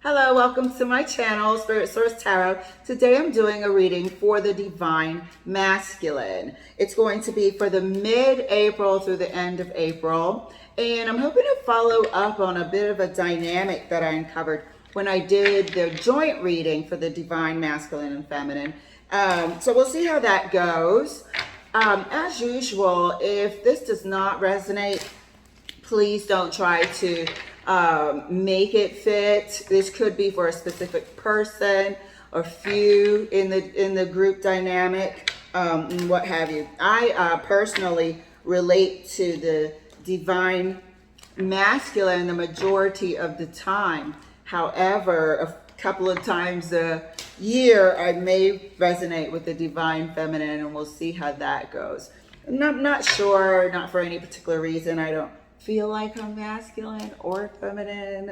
Hello, welcome to my channel, Spirit Source Tarot. Today I'm doing a reading for the Divine Masculine. It's going to be for the mid-April through the end of April. And I'm hoping to follow up on a bit of a dynamic that I uncovered when I did the joint reading for the Divine Masculine and Feminine. So we'll see how that goes. As usual, if this does not resonate, please don't try to make it fit. This could be for a specific person or few in the group dynamic, what have you. I personally relate to the Divine Masculine the majority of the time. However, a couple of times a year I may resonate with the Divine Feminine, and we'll see how that goes. I'm not sure, not for any particular reason. I don't feel like I'm masculine or feminine.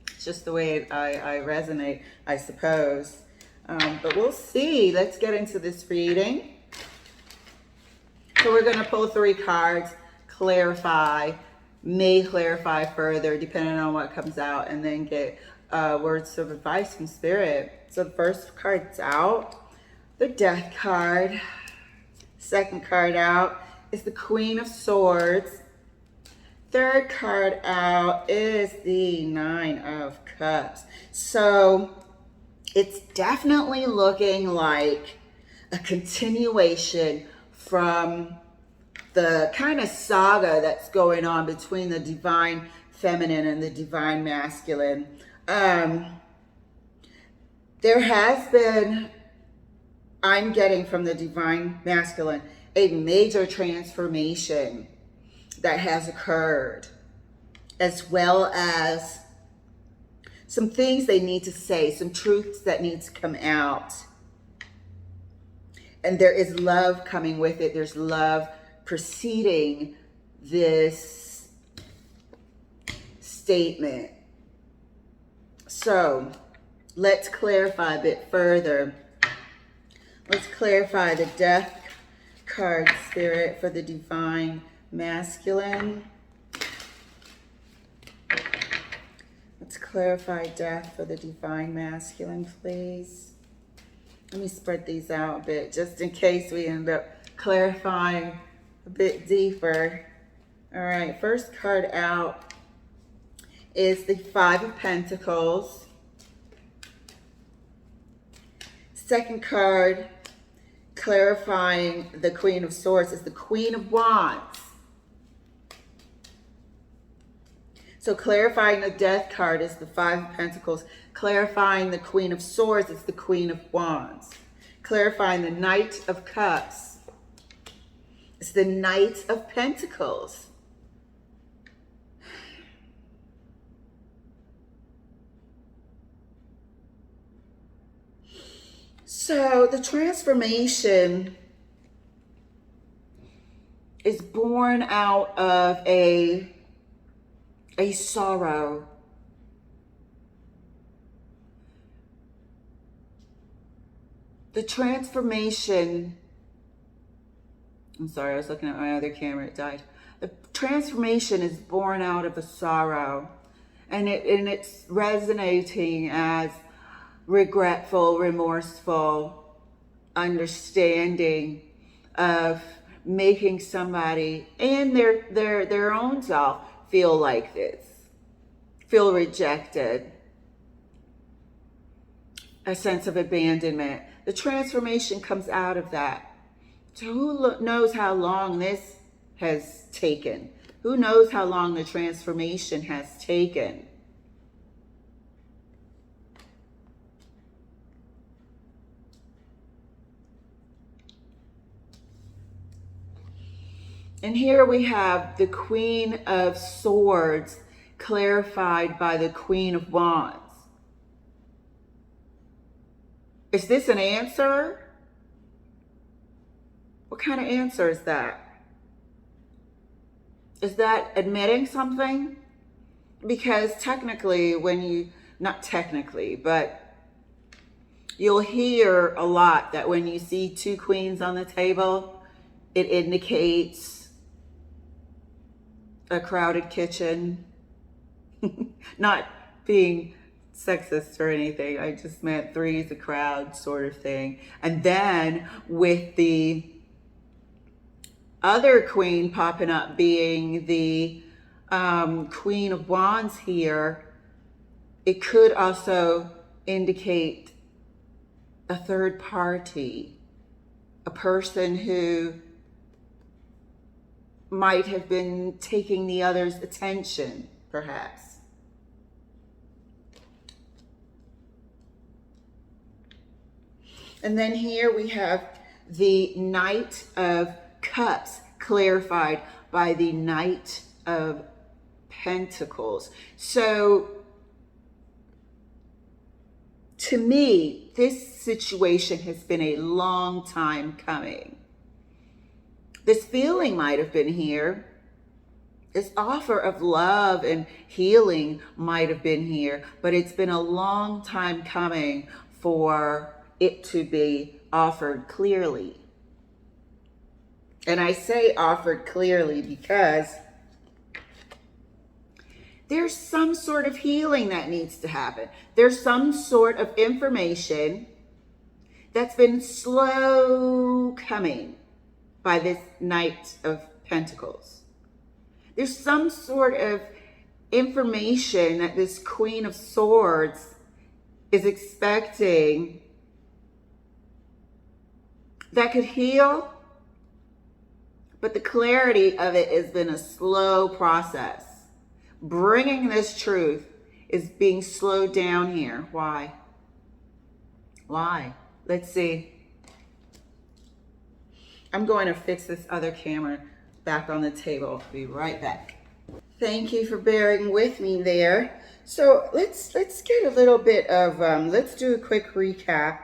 It's just the way I resonate, I suppose. But we'll see. Let's get into this reading. So we're going to pull 3 cards, clarify, may clarify further depending on what comes out, and then get words of advice from Spirit. So the first card's out, the Death card. Second card out is the Queen of Swords. Third card out is the Nine of Cups. So it's definitely looking like a continuation from the kind of saga that's going on between the Divine Feminine and the Divine Masculine. There has been, I'm getting from the Divine Masculine, a major transformation that has occurred, as well as some things they need to say, some truths that need to come out. And there is love coming with it. There's love preceding this statement. So let's clarify a bit further. Let's clarify the Death card, Spirit, for the Divine Masculine. Let's clarify death for the Divine Masculine, please. Let me spread these out a bit just in case we end up clarifying a bit deeper. All right, first card out is the 5 of Pentacles. Second card, clarifying the Queen of Swords, is the Queen of Wands. So clarifying the Death card is the 5 of Pentacles. Clarifying the Queen of Swords is the Queen of Wands. Clarifying the Knight of Cups is the Knight of Pentacles. So the transformation is born out of a sorrow. The transformation, I'm sorry, I was looking at my other camera, it died. The transformation is born out of a sorrow, and it's resonating as regretful, remorseful, understanding of making somebody and their own self feel like this, feel rejected, a sense of abandonment. The transformation comes out of that. So who knows how long this has taken? Who knows how long the transformation has taken? And here we have the Queen of Swords clarified by the Queen of Wands. Is this an answer? What kind of answer is that? Is that admitting something? Because technically, not technically, but you'll hear a lot that when you see 2 queens on the table, it indicates a crowded kitchen, not being sexist or anything. I just meant three's a crowd sort of thing. And then with the other queen popping up being the Queen of Wands here, it could also indicate a third party, a person who might have been taking the other's attention, perhaps. And then here we have the Knight of Cups clarified by the Knight of Pentacles. So to me, this situation has been a long time coming. This feeling might have been here. This offer of love and healing might have been here, but it's been a long time coming for it to be offered clearly. And I say offered clearly because there's some sort of healing that needs to happen. There's some sort of information that's been slow coming by this Knight of Pentacles. There's some sort of information that this Queen of Swords is expecting that could heal, but the clarity of it has been a slow process. Bringing this truth is being slowed down here. Why? Why? Let's see. I'm going to fix this other camera back on the table. Be right back. Thank you for bearing with me there. So let's get a little bit of, let's do a quick recap,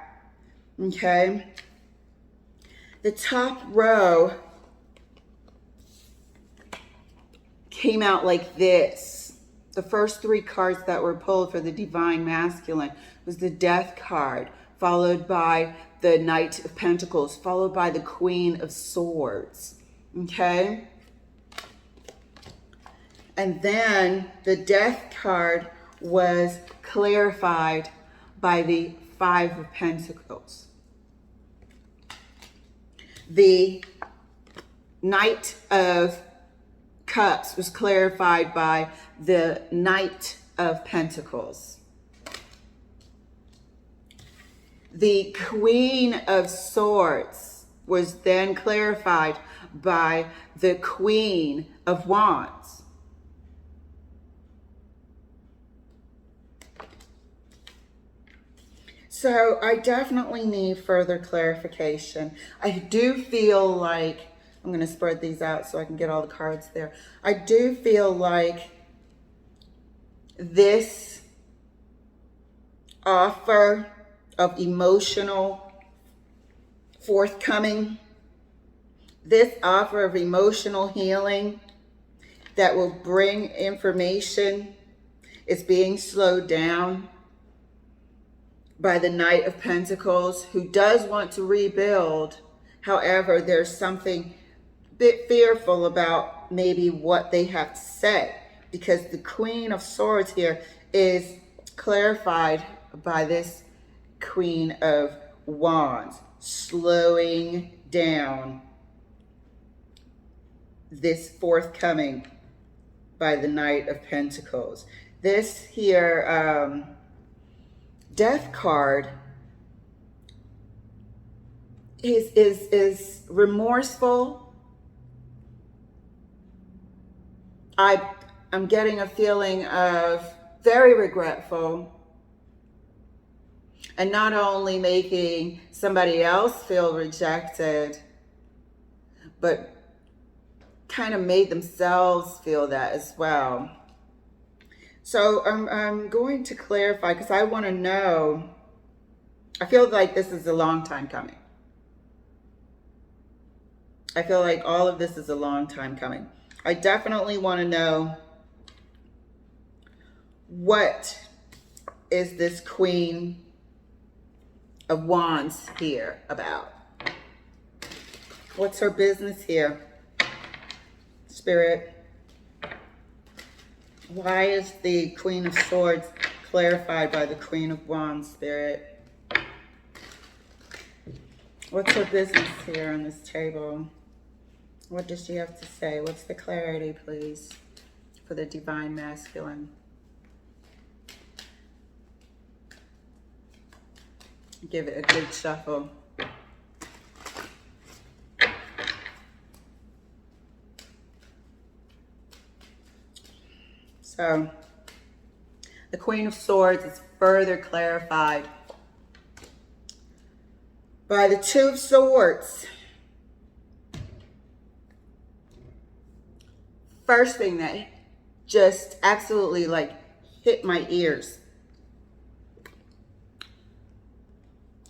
okay? The top row came out like this. The first three cards that were pulled for the Divine Masculine was the Death card, followed by the Knight of Pentacles, followed by the Queen of Swords, okay? And then the Death card was clarified by the Five of Pentacles. The Knight of Cups was clarified by the Knight of Pentacles. The Queen of Swords was then clarified by the Queen of Wands. So I definitely need further clarification. I do feel like, I'm going to spread these out so I can get all the cards there. I do feel like this offer of emotional forthcoming, this offer of emotional healing that will bring information is being slowed down by the Knight of Pentacles, who does want to rebuild. However, there's something a bit fearful about maybe what they have to say, because the Queen of Swords here is clarified by this Queen of Wands, slowing down this forthcoming by the Knight of Pentacles. This here Death card is remorseful. I'm getting a feeling of very regretful, and not only making somebody else feel rejected, but kind of made themselves feel that as well. So I'm going to clarify, because I want to know, I feel like this is a long time coming. I feel like all of this is a long time coming. I definitely want to know, what is this Queen of Wands here about? What's her business here? Spirit, why is the Queen of Swords clarified by the Queen of Wands, Spirit. What's her business here on this table? What does she have to say? What's the clarity, please, for the Divine Masculine? Give it a good shuffle. So, the Queen of Swords is further clarified by the Two of Swords. First thing that just absolutely like hit my ears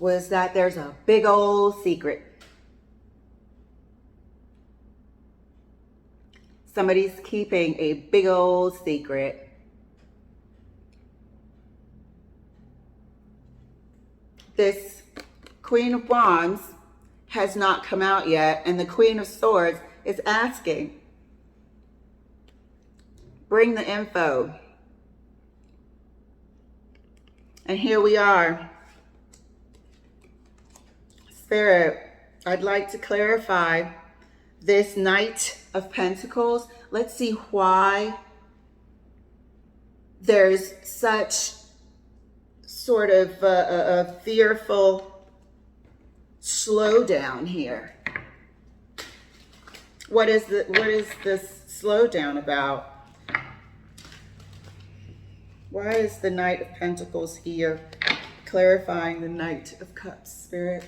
was that there's a big old secret. Somebody's keeping a big old secret. This Queen of Wands has not come out yet, and the Queen of Swords is asking, bring the info. And here we are. Spirit, I'd like to clarify this Knight of Pentacles. Let's see why there's such sort of a fearful slowdown here. What is this slowdown about? Why is the Knight of Pentacles here clarifying the Knight of Cups, Spirit?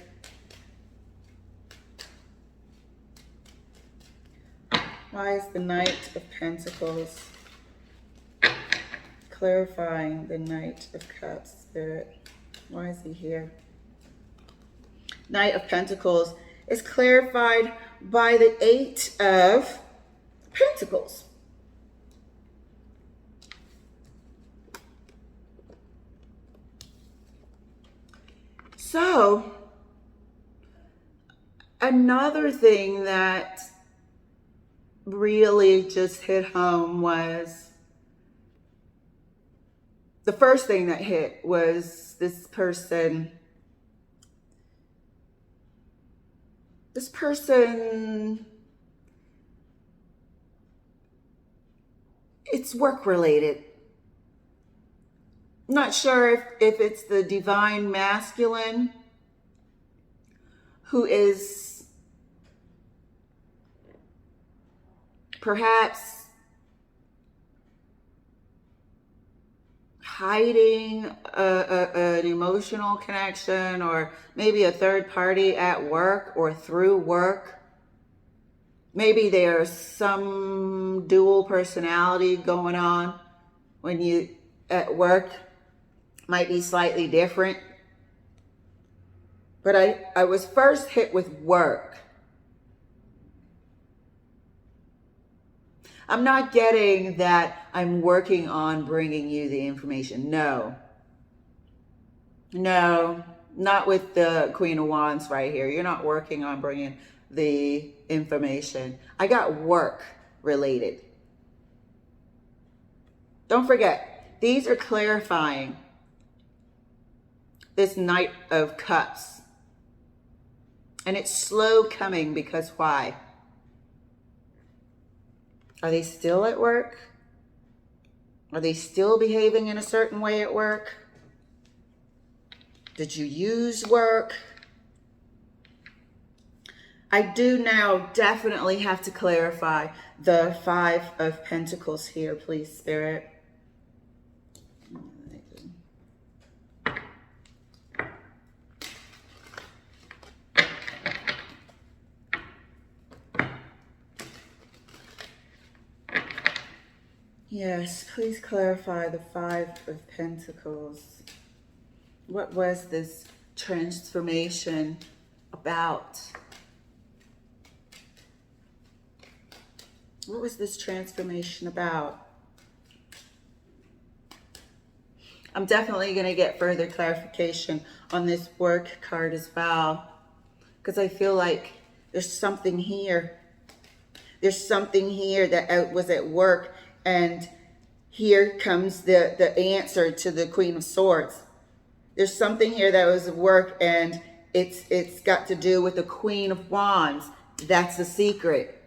Why is the Knight of Pentacles clarifying the Knight of Cups, Spirit? Why is he here? Knight of Pentacles is clarified by the Eight of Pentacles. So, another thing that really just hit home was, the first thing that hit was this person, it's work related. Not sure if it's the Divine Masculine who is perhaps hiding an emotional connection, or maybe a third party at work or through work. Maybe there's some dual personality going on when you at work. Might be slightly different. But I was first hit with work. I'm not getting that I'm working on bringing you the information. No, not with the Queen of Wands right here. You're not working on bringing the information. I got work related. Don't forget, these are clarifying this Knight of Cups. And it's slow coming because why? Are they still at work? Are they still behaving in a certain way at work? Did you use work? I do now definitely have to clarify the Five of Pentacles here, please, Spirit. Yes, please clarify the Five of Pentacles. What was this transformation about? What was this transformation about? I'm definitely going to get further clarification on this work card as well, because I feel like there's something here. There's something here that was at work, and here comes the answer to the Queen of Swords. There's something here that was at work, and it's got to do with the Queen of Wands. That's the secret.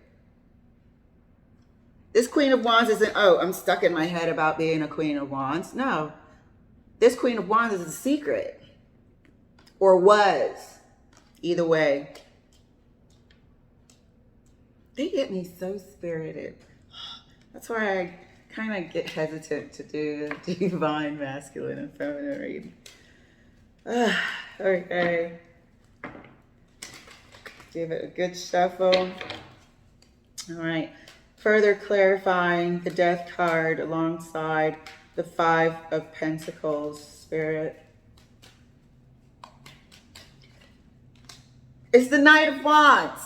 This Queen of Wands isn't, oh, I'm stuck in my head about being a Queen of Wands. No. This Queen of Wands is a secret. Or was. Either way. They get me so spirited. That's why I kind of get hesitant to do divine masculine and feminine reading. Okay. Give it a good shuffle. All right. Further clarifying the Death card alongside the Five of Pentacles, Spirit. It's the Knight of Wands.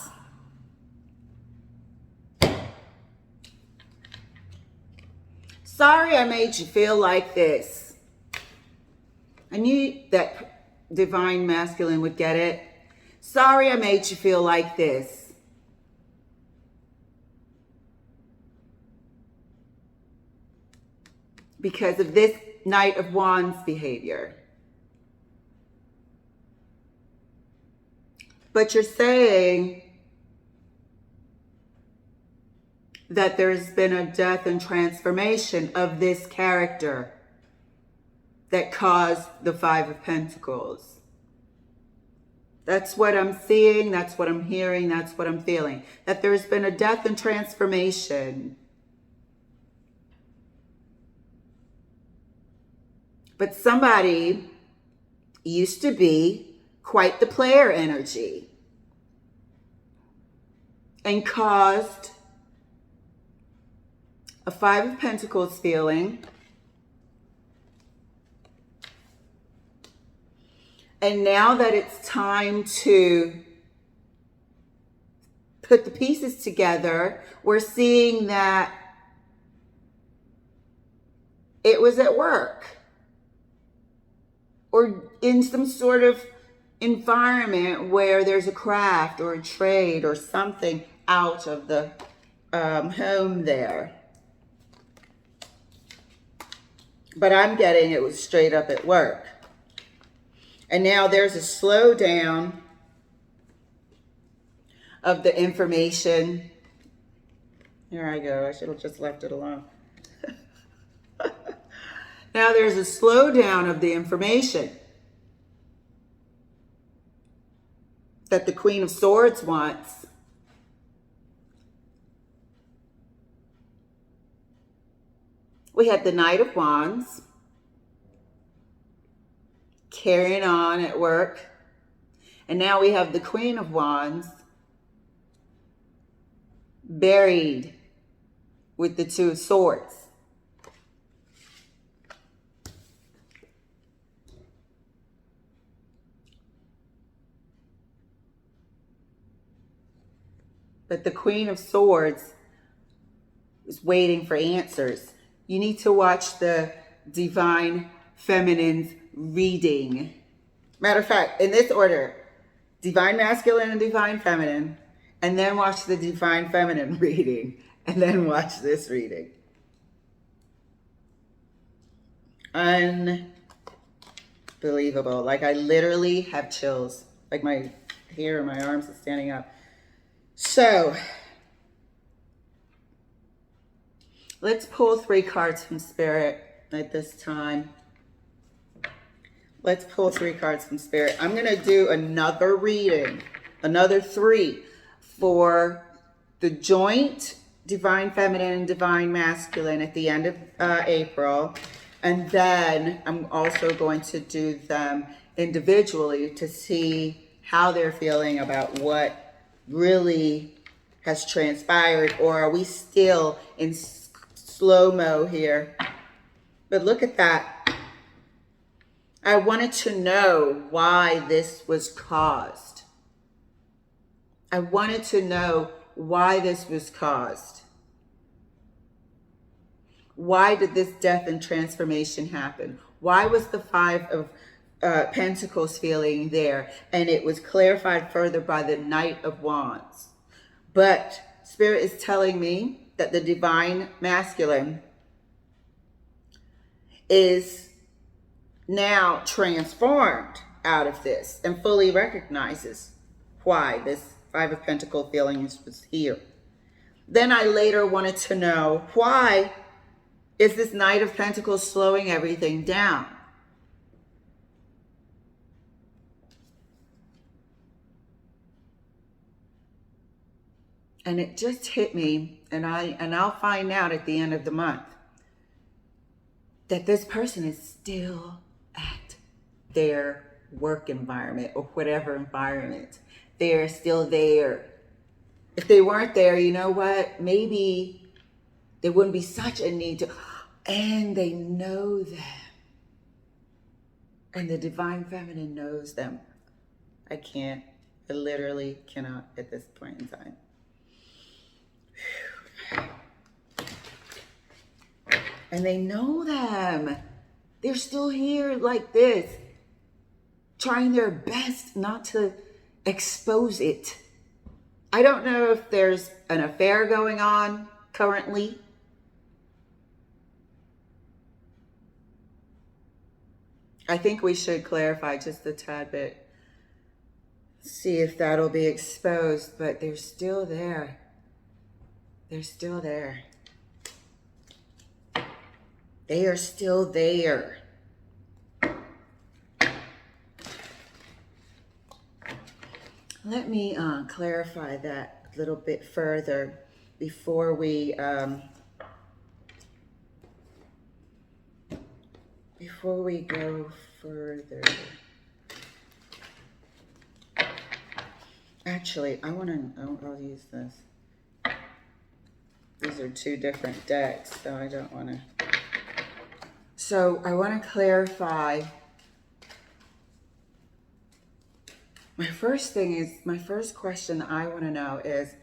Sorry I made you feel like this. I knew that divine masculine would get it. Sorry I made you feel like this. Because of this Knight of Wands behavior. But you're saying that there's been a death and transformation of this character that caused the Five of Pentacles. That's what I'm seeing, that's what I'm hearing, that's what I'm feeling. That there's been a death and transformation. But somebody used to be quite the player energy and caused a Five of Pentacles feeling. And now that it's time to put the pieces together, we're seeing that it was at work or in some sort of environment where there's a craft or a trade or something out of the home there. But I'm getting it was straight up at work. And now there's a slowdown of the information. Here I go. I should have just left it alone. Now there's a slowdown of the information that the Queen of Swords wants. We had the Knight of Wands carrying on at work. And now we have the Queen of Wands buried with the Two of Swords. But the Queen of Swords is waiting for answers. You need to watch the Divine Feminine's reading. Matter of fact, in this order, Divine Masculine and Divine Feminine, and then watch the Divine Feminine reading, and then watch this reading. Unbelievable. Like I literally have chills. Like my hair and my arms are standing up. So, let's pull 3 cards from Spirit at this time. Let's pull 3 cards from Spirit. I'm going to do another reading, another 3 for the joint Divine Feminine and Divine Masculine at the end of April. And then I'm also going to do them individually to see how they're feeling about what really has transpired, or are we still in slow-mo here? But look at that. I wanted to know why this was caused. I wanted to know why this was caused. Why did this death and transformation happen? Why was the Five of Pentacles feeling there? And it was clarified further by the Knight of Wands. But Spirit is telling me that the Divine Masculine is now transformed out of this and fully recognizes why this Five of Pentacles feelings was here. Then I later wanted to know, why is this Knight of Pentacles slowing everything down? And it just hit me, and I'll find out at the end of the month, that this person is still at their work environment or whatever environment. They're still there. If they weren't there, you know what? Maybe there wouldn't be such a need to, and they know them. And the Divine Feminine knows them. I literally cannot at this point in time. And they know them. They're still here like this, trying their best not to expose it. I don't know if there's an affair going on currently. I think we should clarify just a tad bit. See if that'll be exposed, but they're still there. They're still there. They are still there. Let me clarify that a little bit further before we go further. Actually, I'll use this. These are two different decks, so I don't want to. So I want to clarify. My first question I want to know is,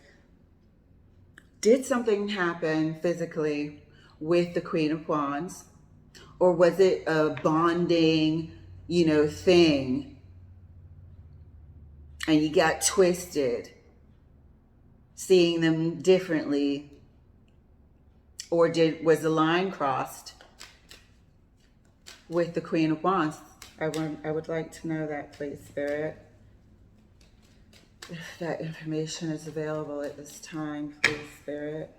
did something happen physically with the Queen of Wands? Or was it a bonding, thing? And you got twisted, seeing them differently? Or was the line crossed with the Queen of Wands? I would like to know that, please, Spirit. If that information is available at this time, please, Spirit.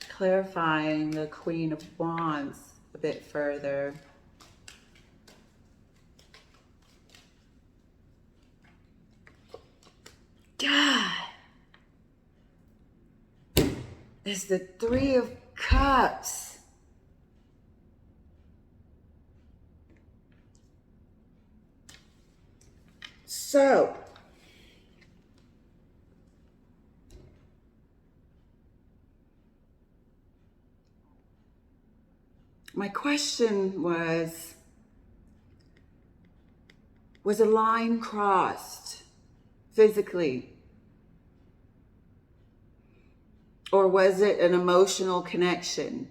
Clarifying the Queen of Wands a bit further. God. It's the Three of Cups. So, my question was a line crossed physically? Or was it an emotional connection?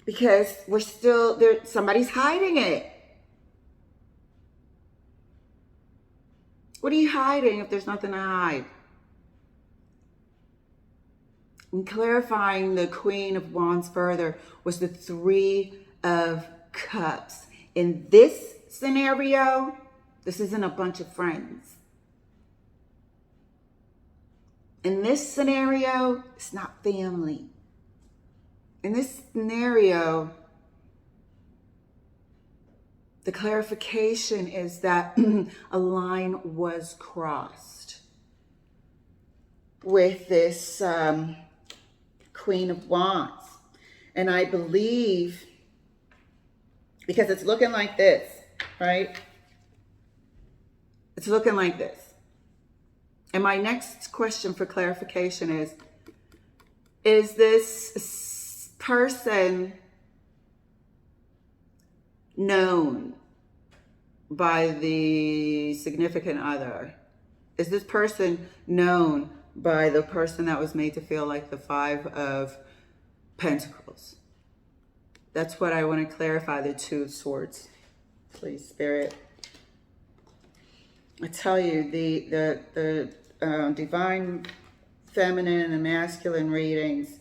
Because we're still there, somebody's hiding it. What are you hiding if there's nothing to hide? And clarifying the Queen of Wands further was the Three of Cups. In this scenario, this isn't a bunch of friends. In this scenario, it's not family. In this scenario, the clarification is that a line was crossed with this Queen of Wands. And I believe, because it's looking like this, right? It's looking like this. And my next question for clarification is this person known by the significant other? Is this person known by the person that was made to feel like the Five of Pentacles? That's what I want to clarify, the Two of Swords. Please, Spirit. I tell you, the divine feminine and masculine readings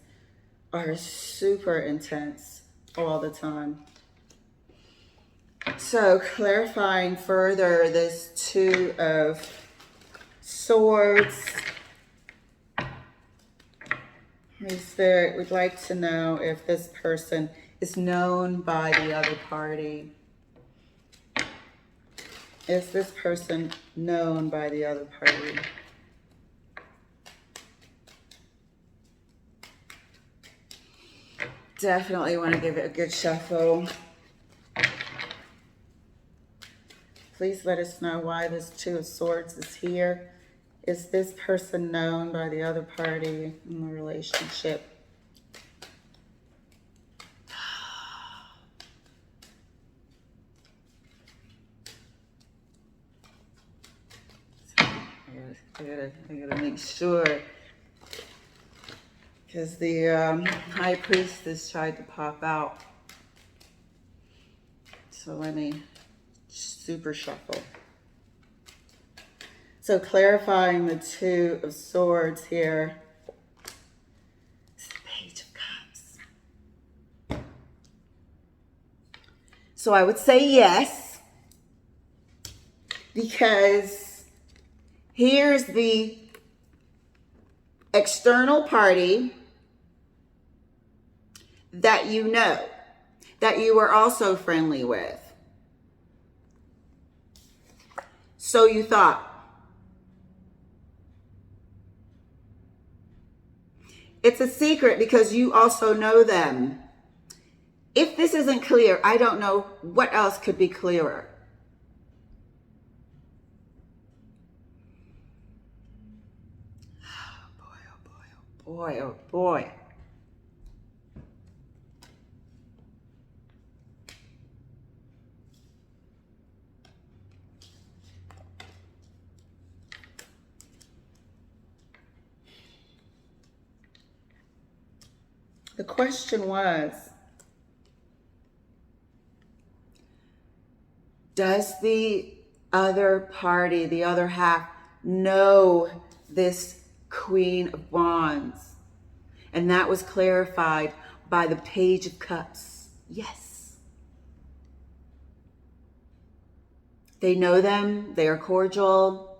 are super intense all the time. So clarifying further this Two of Swords. Holy Spirit would like to know if this person is known by the other party. Is this person known by the other party? Definitely want to give it a good shuffle. Please let us know why this Two of Swords is here. Is this person known by the other party in the relationship? I gotta make sure, because the High Priestess tried to pop out. So let me super shuffle. So clarifying the Two of Swords here. It's the Page of Cups. So I would say yes, because here's the external party that you know, that you are also friendly with. So you thought. It's a secret because you also know them. If this isn't clear, I don't know what else could be clearer. Oh boy, oh boy, oh boy, oh boy. The question was, does the other party, the other half, know this Queen of Wands? And that was clarified by the Page of Cups. Yes. They know them. They are cordial.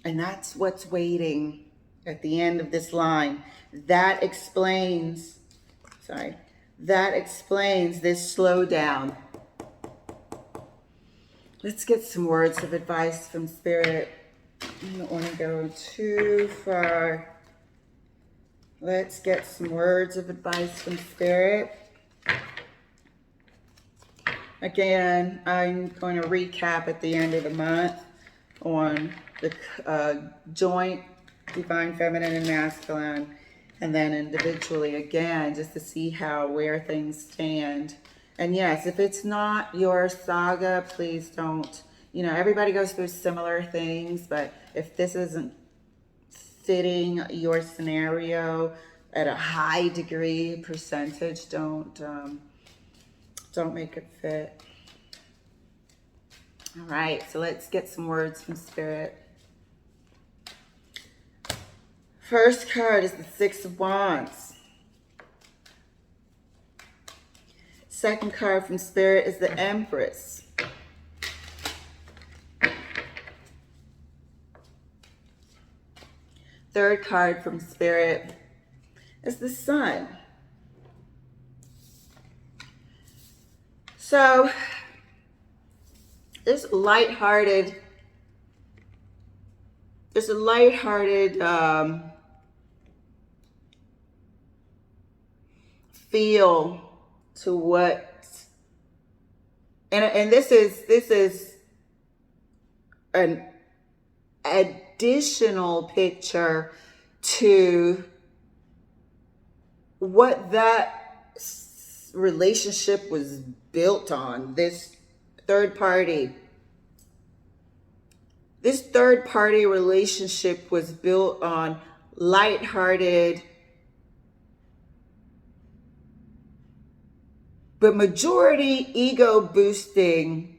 And that's what's waiting at the end of this line. That explains this slowdown. Let's get some words of advice from Spirit. I don't want to go too far. Let's get some words of advice from Spirit. Again, I'm going to recap at the end of the month on the joint divine feminine and masculine, and then individually again, just to see where things stand. And yes, if it's not your saga, please don't, everybody goes through similar things, but if this isn't fitting your scenario at a high degree percentage, don't make it fit. All right, so let's get some words from Spirit. First card is the Six of Wands. Second card from Spirit is the Empress. Third card from Spirit is the Sun. So there's a lighthearted feel to what, and this is an additional picture to what that relationship was built on. This third party relationship was built on lighthearted but majority ego boosting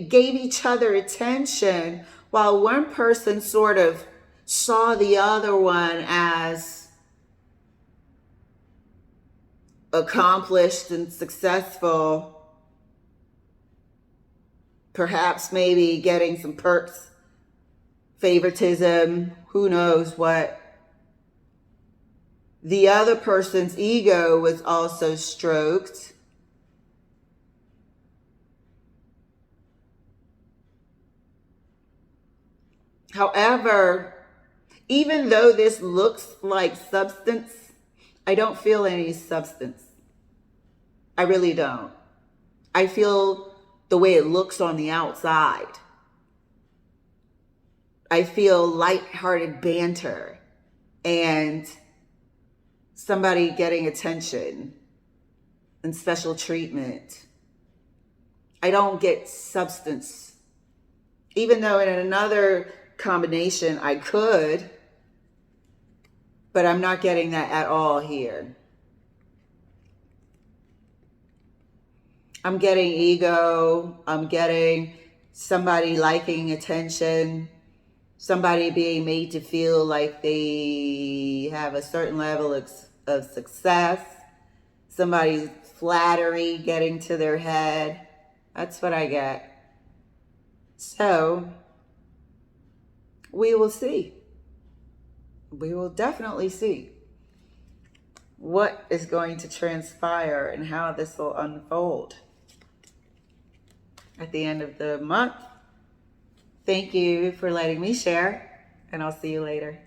gave each other attention, while one person sort of saw the other one as accomplished and successful, perhaps maybe getting some perks, favoritism, who knows what. The other person's ego was also stroked. However, even though this looks like substance, I don't feel any substance. I really don't. I feel the way it looks on the outside. I feel lighthearted banter and somebody getting attention and special treatment. I don't get substance. Even though in another combination I could, but I'm not getting that at all here. I'm getting ego. I'm getting somebody liking attention, somebody being made to feel like they have a certain level of success, somebody's flattery getting to their head. That's what I get. So we will see. We will definitely see what is going to transpire and how this will unfold at the end of the month. Thank you for letting me share, and I'll see you later.